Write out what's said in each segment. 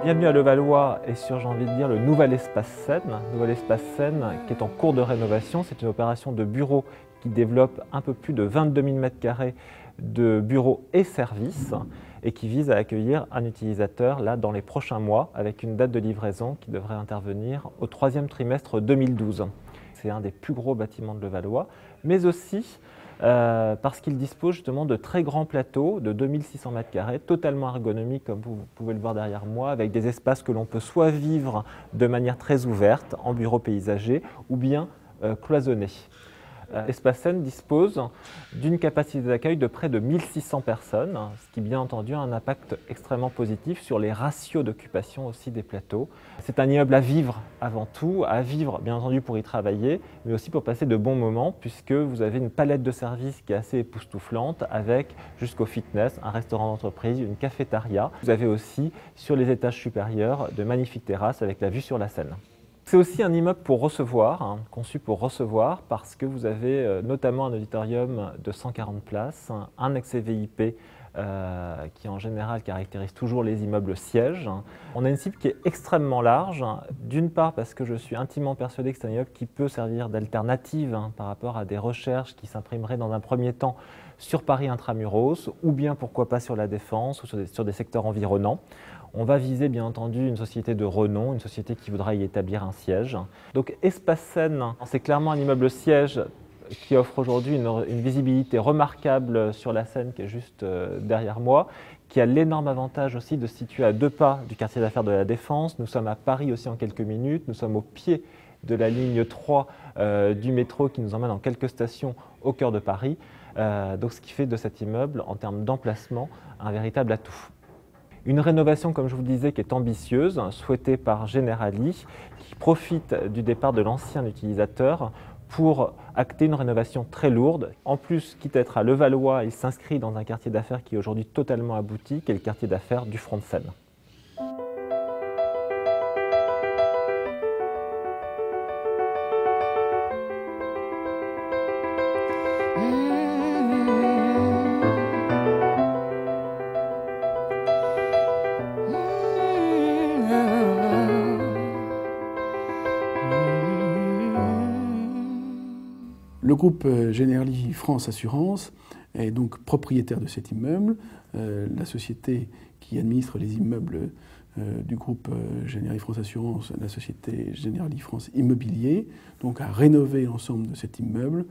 Bienvenue à Levallois et sur, j'ai envie de dire, le nouvel espace Seine. Nouvel espace Seine qui est en cours de rénovation. C'est une opération de bureau qui développe un peu plus de 22 000 m² de bureaux et services et qui vise à accueillir un utilisateur là dans les prochains mois avec une date de livraison qui devrait intervenir au 3e trimestre 2012. C'est un des plus gros bâtiments de Levallois, mais aussi parce qu'il dispose justement de très grands plateaux de 2600 m², totalement ergonomiques comme vous pouvez le voir derrière moi, avec des espaces que l'on peut soit vivre de manière très ouverte, en bureau paysager, ou bien cloisonnés. Espace Seine dispose d'une capacité d'accueil de près de 1600 personnes, ce qui bien entendu a un impact extrêmement positif sur les ratios d'occupation aussi des plateaux. C'est un immeuble à vivre avant tout, à vivre bien entendu pour y travailler, mais aussi pour passer de bons moments puisque vous avez une palette de services qui est assez époustouflante avec jusqu'au fitness, un restaurant d'entreprise, une cafétéria. Vous avez aussi sur les étages supérieurs de magnifiques terrasses avec la vue sur la Seine. C'est aussi un immeuble pour recevoir, conçu pour recevoir, parce que vous avez notamment un auditorium de 140 places, un accès VIP qui en général caractérise toujours les immeubles sièges. On a une cible qui est extrêmement large, d'une part parce que je suis intimement persuadé que c'est un immeuble qui peut servir d'alternative par rapport à des recherches qui s'imprimeraient dans un premier temps sur Paris intramuros, ou bien pourquoi pas sur la Défense ou sur des secteurs environnants. On va viser bien entendu une société de renom, une société qui voudra y établir un siège. Donc Espace Seine, c'est clairement un immeuble siège qui offre aujourd'hui une visibilité remarquable sur la Seine qui est juste derrière moi, qui a l'énorme avantage aussi de se situer à 2 pas du quartier d'affaires de la Défense. Nous sommes à Paris aussi en quelques minutes, nous sommes au pied de la ligne 3 du métro qui nous emmène en quelques stations au cœur de Paris. Donc ce qui fait de cet immeuble, en termes d'emplacement, un véritable atout. Une rénovation, comme je vous le disais, qui est ambitieuse, souhaitée par Generali, qui profite du départ de l'ancien utilisateur pour acter une rénovation très lourde. En plus, quitte à être à Levallois, il s'inscrit dans un quartier d'affaires qui est aujourd'hui totalement abouti, qui est le quartier d'affaires du front de Seine. Le groupe Generali France Assurance est donc propriétaire de cet immeuble. La société qui administre les immeubles du groupe Generali France Assurance, la société Generali France Immobilier, donc a rénové l'ensemble de cet immeuble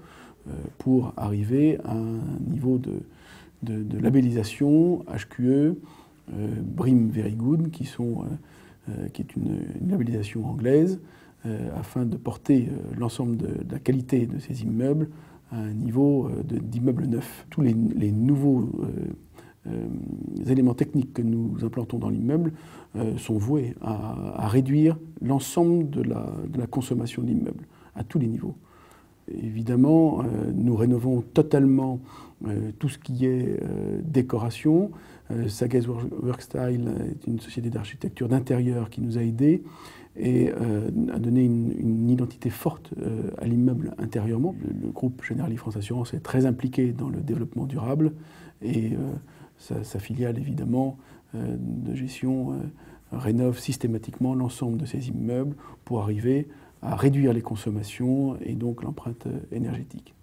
pour arriver à un niveau de labellisation HQE, BREEAM Very Good, qui est une labellisation anglaise, afin de porter l'ensemble de la qualité de ces immeubles à un niveau d'immeubles neufs. Tous les nouveaux éléments techniques que nous implantons dans l'immeuble sont voués à réduire l'ensemble de la consommation de l'immeuble, à tous les niveaux. Évidemment, nous rénovons totalement tout ce qui est décoration. Sagace Workstyle est une société d'architecture d'intérieur qui nous a aidés et a donné une identité forte à l'immeuble intérieurement. Le groupe Generali France Assurance est très impliqué dans le développement durable et sa filiale, évidemment, de gestion rénove systématiquement l'ensemble de ces immeubles pour arriver à réduire les consommations et donc l'empreinte énergétique.